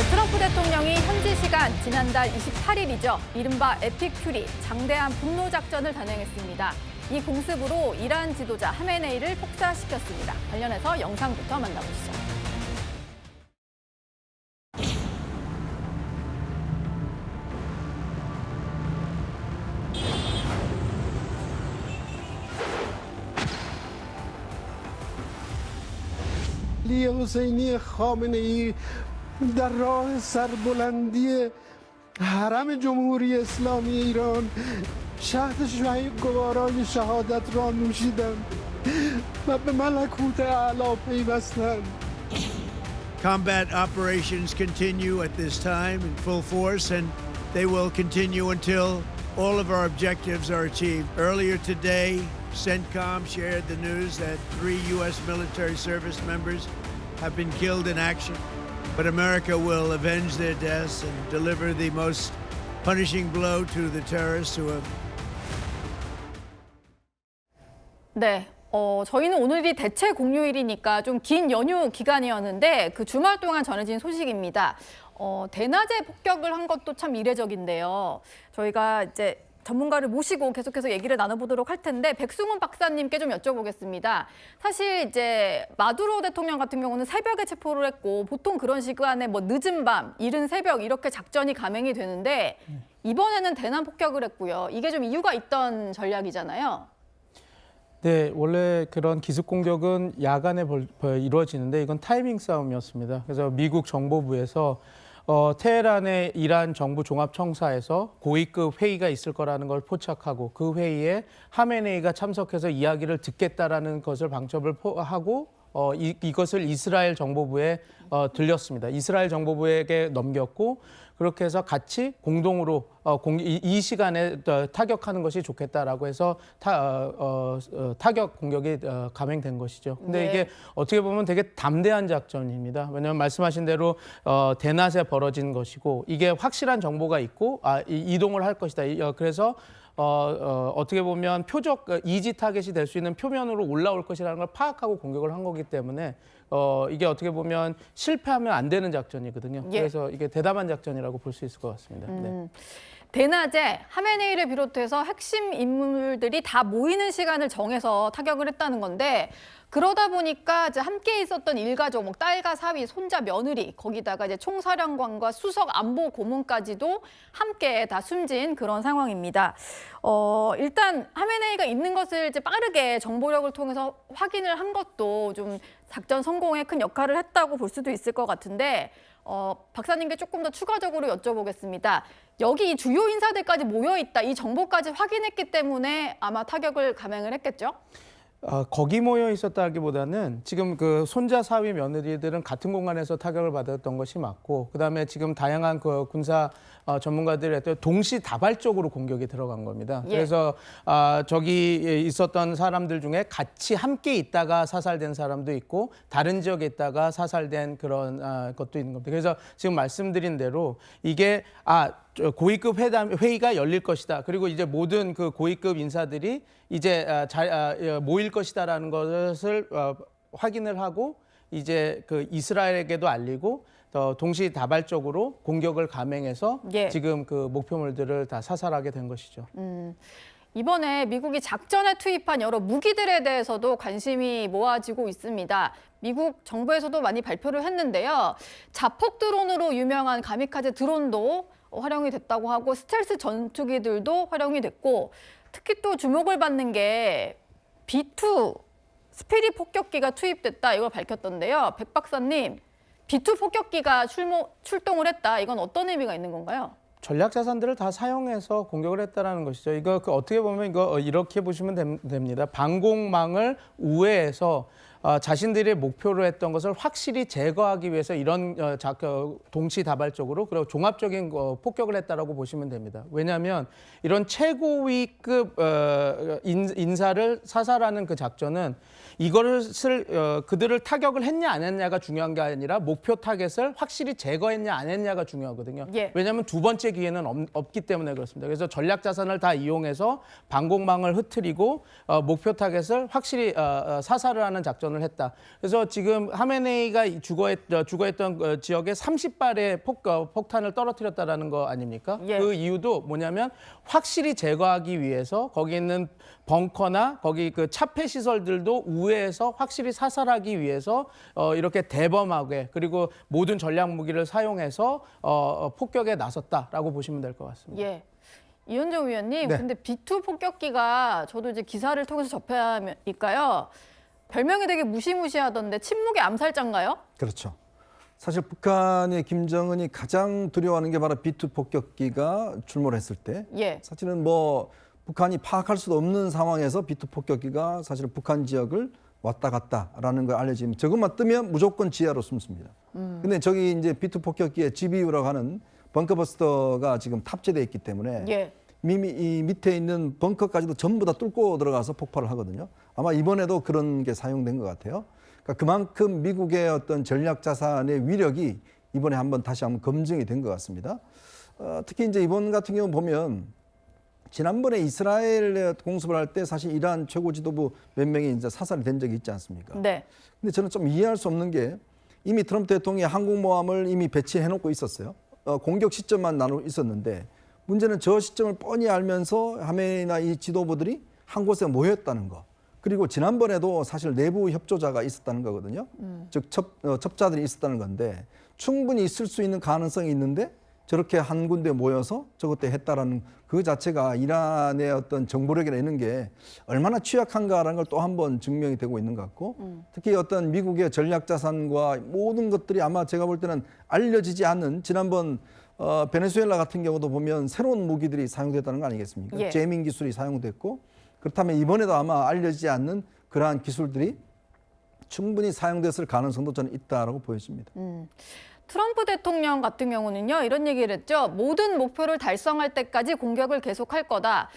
트럼프 대통령이 현지 시간 지난달 28일이죠. 이른바 에픽 퓨리, 장대한 분노 작전을 단행했습니다. 이 공습으로 이란 지도자 하메네이를 폭사시켰습니다. 관련해서 영상부터 만나보시죠. علی حسینی خامنه ای در راه سربلندی حرم جمهوری اسلامی ایران شهد گوارای شهادت را نوشیدند و به ملکوت اعلی پیوستند. Combat operations continue at this time in full force, and they will continue until all of our objectives are achieved. Earlier today, CENTCOM shared the news that 3 U.S. military service members have been killed in action, but America will avenge their deaths and deliver the most punishing blow to the terrorists who have. 네. 저희는 오늘이 대체 공휴일이니까 좀 긴 연휴 기간이었는데 그 주말 동안 전해진 소식입니다. 대낮에 폭격을 한 것도 참 이례적인데요. 저희가 이제 전문가를 모시고 계속해서 얘기를 나눠보도록 할 텐데 백승훈 박사님께 좀 여쭤보겠습니다. 사실 이제 마두로 대통령 같은 경우는 새벽에 체포를 했고 보통 그런 시간에 뭐 늦은 밤, 이른 새벽 이렇게 작전이 감행이 되는데 이번에는 대낮 폭격을 했고요. 이게 좀 이유가 있던 전략이잖아요. 네, 원래 그런 기습 공격은 야간에 이루어지는데 이건 타이밍 싸움이었습니다. 그래서 미국 정보부에서 테헤란의 이란 정부 종합청사에서 고위급 회의가 있을 거라는 걸 포착하고 그 회의에 하메네이가 참석해서 이야기를 듣겠다라는 것을 방첩을 하고 이것을 이스라엘 정보부에 들렸습니다. 이스라엘 정보부에게 넘겼고 그렇게 해서 같이 공동으로 이 시간에 타격하는 것이 좋겠다라고 해서 타격 공격이 감행된 것이죠. 근데 네. 이게 어떻게 보면 되게 담대한 작전입니다. 왜냐하면 말씀하신 대로 대낮에 벌어진 것이고 이게 확실한 정보가 있고 이동을 할 것이다. 그래서 어떻게 보면 표적 이지 타겟이 될 수 있는 표면으로 올라올 것이라는 걸 파악하고 공격을 한 거기 때문에 이게 어떻게 보면 실패하면 안 되는 작전이거든요. 예. 그래서 이게 대담한 작전이라고 볼 수 있을 것 같습니다. 네. 대낮에 하메네이를 비롯해서 핵심 인물들이 다 모이는 시간을 정해서 타격을 했다는 건데 그러다 보니까 이제 함께 있었던 일가족, 뭐 딸과 사위, 손자, 며느리, 거기다가 이제 총사령관과 수석 안보 고문까지도 함께 다 숨진 그런 상황입니다. 일단 하메네이가 있는 것을 이제 빠르게 정보력을 통해서 확인을 한 것도 좀 작전 성공에 큰 역할을 했다고 볼 수도 있을 것 같은데 박사님께 조금 더 추가적으로 여쭤보겠습니다. 여기 이 주요 인사들까지 모여 있다, 이 정보까지 확인했기 때문에 아마 타격을 감행을 했겠죠? 거기 모여 있었다기보다는 지금 그 손자, 사위, 며느리들은 같은 공간에서 타격을 받았던 것이 맞고 그다음에 지금 다양한 그 군사 전문가들의 동시다발적으로 공격이 들어간 겁니다. 예. 그래서 저기 있었던 사람들 중에 같이 함께 있다가 사살된 사람도 있고 다른 지역에 있다가 사살된 그런 것도 있는 겁니다. 그래서 지금 말씀드린 대로 이게 고위급 회의가 열릴 것이다. 그리고 이제 모든 그 고위급 인사들이 이제 모일 것이다라는 것을 확인을 하고 이제 그 이스라엘에게도 알리고 동시다발적으로 공격을 감행해서 예. 지금 그 목표물들을 다 사살하게 된 것이죠. 이번에 미국이 작전에 투입한 여러 무기들에 대해서도 관심이 모아지고 있습니다. 미국 정부에서도 많이 발표를 했는데요. 자폭 드론으로 유명한 가미카제 드론도 활용이 됐다고 하고 스텔스 전투기들도 활용이 됐고 특히 또 주목을 받는 게 B2 스피릿 폭격기가 투입됐다 이걸 밝혔던데요. 백 박사님, B2 폭격기가 출동을 했다. 이건 어떤 의미가 있는 건가요? 전략 자산들을 다 사용해서 공격을 했다라는 것이죠. 이거 어떻게 보면 이거 이렇게 보시면 됩니다. 방공망을 우회해서 자신들의 목표로 했던 것을 확실히 제거하기 위해서 이런 동시다발적으로 그리고 종합적인 폭격을 했다라고 보시면 됩니다. 왜냐하면 이런 최고위급 인사를 사살하는 그 작전은 이것을 그들을 타격을 했냐 안 했냐가 중요한 게 아니라 목표 타겟을 확실히 제거했냐 안 했냐가 중요하거든요. 예. 왜냐하면 두 번째 기회는 없기 때문에 그렇습니다. 그래서 전략 자산을 다 이용해서 방공망을 흐트리고 목표 타겟을 확실히 사살을 하는 작전 작전을 했다. 그래서 지금 하메네이가 주거했던 지역에 30발의 폭탄을 떨어뜨렸다라는 거 아닙니까? 예. 그 이유도 뭐냐면 확실히 제거하기 위해서 거기 있는 벙커나 거기 그 차폐 시설들도 우회해서 확실히 사살하기 위해서 이렇게 대범하게 그리고 모든 전략 무기를 사용해서 폭격에 나섰다라고 보시면 될 것 같습니다. 예. 이현정 위원님, 네. 근데 B2 폭격기가 저도 이제 기사를 통해서 접하니까요. 별명이 되게 무시무시하던데 침묵의 암살자인가요? 그렇죠. 사실 북한의 김정은이 가장 두려워하는 게 바로 B2 폭격기가 출몰했을 때 예. 사실은 뭐 북한이 파악할 수도 없는 상황에서 B2 폭격기가 사실 북한 지역을 왔다 갔다라는 걸 알려지면 저것만 뜨면 무조건 지하로 숨습니다. 근데 저기 이제 B2 폭격기에 GBU라고 하는 벙커버스터가 지금 탑재되어 있기 때문에 예. 이 밑에 있는 벙커까지도 전부 다 뚫고 들어가서 폭발을 하거든요. 아마 이번에도 그런 게 사용된 것 같아요. 그러니까 그만큼 미국의 어떤 전략 자산의 위력이 이번에 다시 한번 검증이 된 것 같습니다. 특히 이제 이번 같은 경우 보면 지난번에 이스라엘 공습을 할 때 사실 이란 최고 지도부 몇 명이 이제 사살이 된 적이 있지 않습니까? 네. 근데 저는 좀 이해할 수 없는 게 이미 트럼프 대통령이 항공모함을 이미 배치해 놓고 있었어요. 공격 시점만 나누고 있었는데 문제는 저 시점을 뻔히 알면서 하메네이나 이 지도부들이 한 곳에 모였다는 거. 그리고 지난번에도 사실 내부 협조자가 있었다는 거거든요. 즉 첩자들이 있었다는 건데 충분히 있을 수 있는 가능성이 있는데 저렇게 한 군데 모여서 저것도 했다라는 그 자체가 이란의 어떤 정보력이나 이런 게 얼마나 취약한가라는 걸 또 한 번 증명이 되고 있는 것 같고 특히 어떤 미국의 전략 자산과 모든 것들이 아마 제가 볼 때는 알려지지 않는 지난번 베네수엘라 같은 경우도 보면 새로운 무기들이 사용됐다는 거 아니겠습니까? 예. 제밍 기술이 사용됐고 그렇다면 이번에도 아마 알려지지 않는 그러한 기술들이 충분히 사용됐을 가능성도 저는 있다라고 보여집니다. 트럼프 대통령 같은 경우는요, 이런 얘기를 했죠. 모든 목표를 달성할 때까지 공격을 계속할 거다.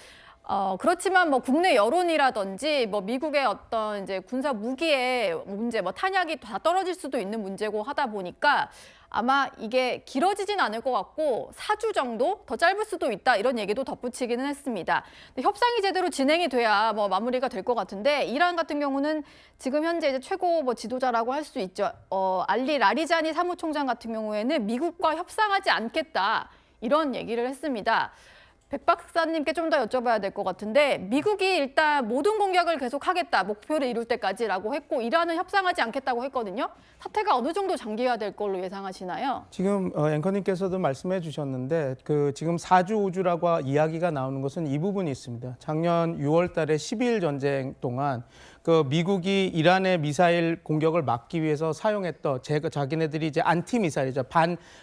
그렇지만 뭐 국내 여론이라든지 뭐 미국의 어떤 이제 군사 무기의 문제, 뭐 탄약이 다 떨어질 수도 있는 문제고 하다 보니까 아마 이게 길어지진 않을 것 같고 4주 정도 더 짧을 수도 있다 이런 얘기도 덧붙이기는 했습니다. 근데 협상이 제대로 진행이 돼야 뭐 마무리가 될 것 같은데 이란 같은 경우는 지금 현재 이제 최고 뭐 지도자라고 할 수 있죠. 알리 라리자니 사무총장 같은 경우에는 미국과 협상하지 않겠다 이런 얘기를 했습니다. 백 박사님께 좀 더 여쭤봐야 될 것 같은데 미국이 일단 모든 공격을 계속하겠다 목표를 이룰 때까지라고 했고 이란은 협상하지 않겠다고 했거든요. 사태가 어느 정도 장기화될 걸로 예상하시나요? 지금 앵커님께서도 말씀해 주셨는데 그 지금 4주 5주라고 이야기가 나오는 것은 이 부분이 있습니다. 작년 6월 달에 12일 전쟁 동안 그 미국이 이란의 미사일 공격을 막기 위해서 사용했던 자기네들이 이제 안티 미사일이죠.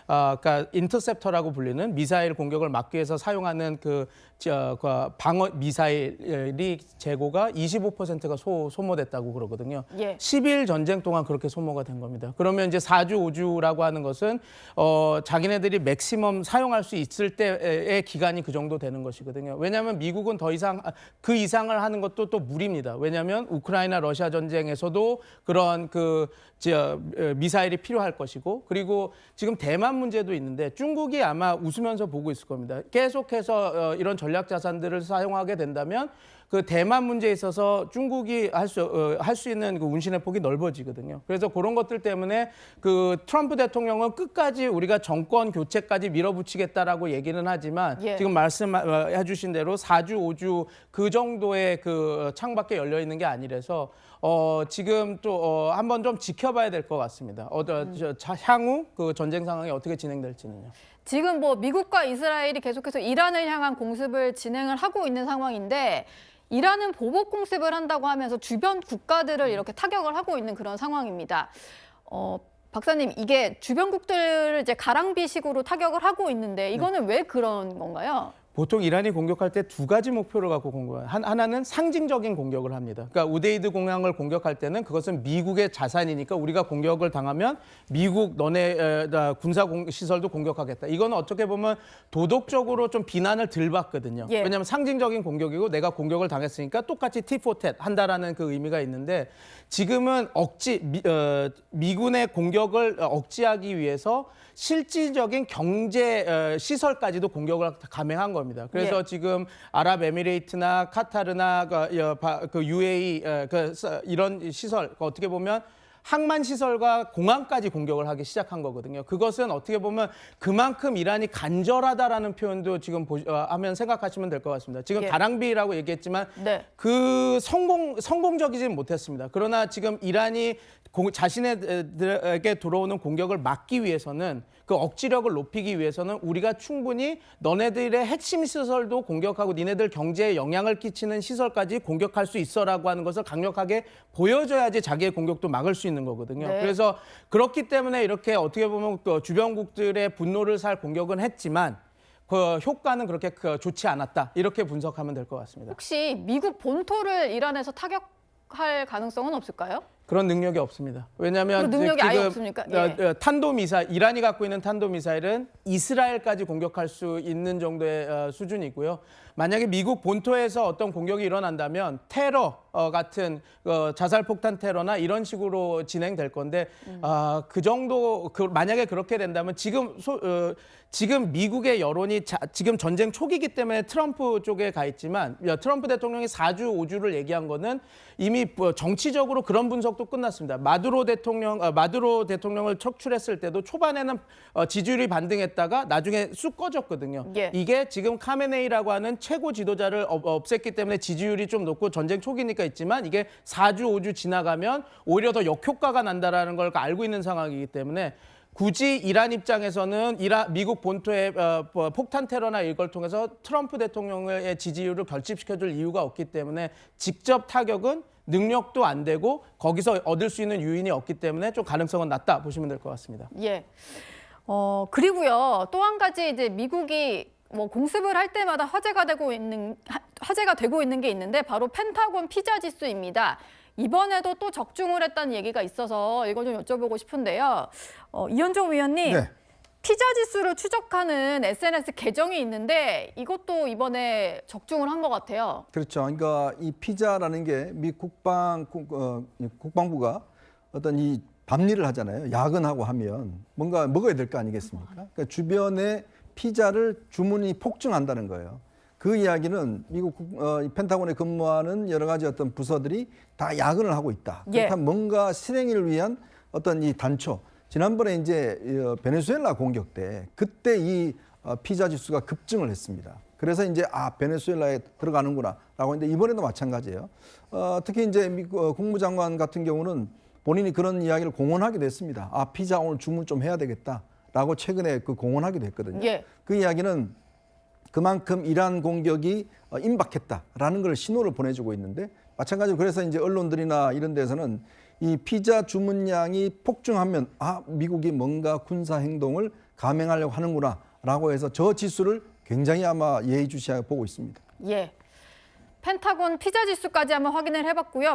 그러니까 인터셉터라고 불리는 미사일 공격을 막기 위해서 사용하는 그 방어 미사일이 재고가 25%가 소모됐다고 그러거든요. 예. 10일 전쟁 동안 그렇게 소모가 된 겁니다. 그러면 이제 4주 5주라고 하는 것은 자기네들이 맥시멈 사용할 수 있을 때의 기간이 그 정도 되는 것이거든요. 왜냐하면 미국은 더 이상 그 이상을 하는 것도 또 무리입니다. 왜냐하면 우크라이나 러시아 전쟁에서도 그런 미사일이 필요할 것이고 그리고 지금 대만 문제도 있는데 중국이 아마 웃으면서 보고 있을 겁니다. 계속해서 이런 전략 자산들을 사용하게 된다면 그 대만 문제에 있어서 중국이 할 수 있는 그 운신의 폭이 넓어지거든요. 그래서 그런 것들 때문에 그 트럼프 대통령은 끝까지 우리가 정권 교체까지 밀어붙이겠다라고 얘기는 하지만 예. 지금 말씀해 주신 대로 4주, 5주 그 정도의 그 창밖에 열려 있는 게 아니라서 지금 또 한번 좀 지켜봐야 될 것 같습니다. 향후 그 전쟁 상황이 어떻게 진행될지는요. 지금 뭐 미국과 이스라엘이 계속해서 이란을 향한 공습을 진행을 하고 있는 상황인데 이란은 보복 공습을 한다고 하면서 주변 국가들을 이렇게 타격을 하고 있는 그런 상황입니다. 박사님, 이게 주변국들을 이제 가랑비식으로 타격을 하고 있는데 이거는 왜 그런 건가요? 보통 이란이 공격할 때 두 가지 목표를 갖고 공격해요. 하나는 상징적인 공격을 합니다. 그러니까 우데이드 공항을 공격할 때는 그것은 미국의 자산이니까 우리가 공격을 당하면 미국 너네 군사 시설도 공격하겠다. 이거는 어떻게 보면 도덕적으로 좀 비난을 덜 받거든요. 예. 왜냐하면 상징적인 공격이고 내가 공격을 당했으니까 똑같이 tit-for-tat 한다라는 그 의미가 있는데 지금은 미군의 공격을 억제하기 위해서 실질적인 경제 시설까지도 공격을 감행한 겁니다. 겁니다. 그래서 예. 지금 아랍에미레이트나 카타르나 그 UAE 이런 시설 어떻게 보면 항만 시설과 공항까지 공격을 하기 시작한 거거든요. 그것은 어떻게 보면 그만큼 이란이 간절하다라는 표현도 지금 하면 생각하시면 될 것 같습니다. 지금 예. 다랑비라고 얘기했지만 네. 그 성공적이진 못했습니다. 그러나 지금 이란이 자신에게 들어오는 공격을 막기 위해서는 그 억지력을 높이기 위해서는 우리가 충분히 너네들의 핵심 시설도 공격하고 니네들 경제에 영향을 끼치는 시설까지 공격할 수 있어라고 하는 것을 강력하게 보여줘야지 자기의 공격도 막을 수 있는 거거든요. 네. 그래서 그렇기 때문에 이렇게 어떻게 보면 그 주변국들의 분노를 살 공격은 했지만 그 효과는 그렇게 좋지 않았다. 이렇게 분석하면 될 것 같습니다. 혹시 미국 본토를 이란에서 타격할 가능성은 없을까요? 그런 능력이 없습니다. 왜냐하면 그런 능력이 아예 없습니까? 예. 탄도미사일, 이란이 갖고 있는 탄도미사일은 이스라엘까지 공격할 수 있는 정도의 수준이고요. 만약에 미국 본토에서 어떤 공격이 일어난다면 테러 같은 자살폭탄 테러나 이런 식으로 진행될 건데 그 정도 만약에 그렇게 된다면 지금 미국의 여론이 지금 전쟁 초기이기 때문에 트럼프 쪽에 가 있지만 트럼프 대통령이 4주, 5주를 얘기한 거는 이미 정치적으로 그런 분석도 끝났습니다. 마두로 대통령을 척출했을 때도 초반에는 지지율이 반등했다가 나중에 쑥 꺼졌거든요. 예. 이게 지금 카메네이라고 하는 최고 지도자를 없앴기 때문에 지지율이 좀 높고 전쟁 초기니까 있지만 이게 4주, 5주 지나가면 오히려 더 역효과가 난다라는 걸 알고 있는 상황이기 때문에 굳이 이란 입장에서는 미국 본토의 폭탄 테러나 이걸 통해서 트럼프 대통령의 지지율을 결집시켜줄 이유가 없기 때문에 직접 타격은 능력도 안 되고 거기서 얻을 수 있는 유인이 없기 때문에 좀 가능성은 낮다 보시면 될 것 같습니다. 예. 그리고요. 또 한 가지 이제 미국이 뭐 공습을 할 때마다 화제가 되고 있는 게 있는데 바로 펜타곤 피자 지수입니다. 이번에도 또 적중을 했다는 얘기가 있어서 이거 좀 여쭤보고 싶은데요. 이현종 위원님, 네. 피자 지수를 추적하는 SNS 계정이 있는데 이것도 이번에 적중을 한 것 같아요. 그렇죠. 그러니까 이 피자라는 게 미 국방부가 어떤 이 밤일을 하잖아요. 야근하고 하면 뭔가 먹어야 될 거 아니겠습니까? 그러니까 주변에 피자를 주문이 폭증한다는 거예요. 그 이야기는 미국 펜타곤에 근무하는 여러 가지 어떤 부서들이 다 야근을 하고 있다. 예. 그렇다면 뭔가 실행을 위한 어떤 이 단초. 지난번에 이제 베네수엘라 공격 때 그때 이 피자 지수가 급증을 했습니다. 그래서 이제 베네수엘라에 들어가는구나라고 했는데 이번에도 마찬가지예요. 특히 이제 미국 국무장관 같은 경우는 본인이 그런 이야기를 공언하기도 했습니다. 피자 오늘 주문 좀 해야 되겠다라고 최근에 공언하기도 했거든요. 예. 그 이야기는 그만큼 이란 공격이 임박했다라는 걸 신호를 보내주고 있는데 마찬가지로 그래서 이제 언론들이나 이런 데서는 이 피자 주문량이 폭증하면 미국이 뭔가 군사 행동을 감행하려고 하는구나라고 해서 저 지수를 굉장히 아마 예의주시하게 보고 있습니다. 예. 펜타곤 피자 지수까지 한번 확인을 해봤고요.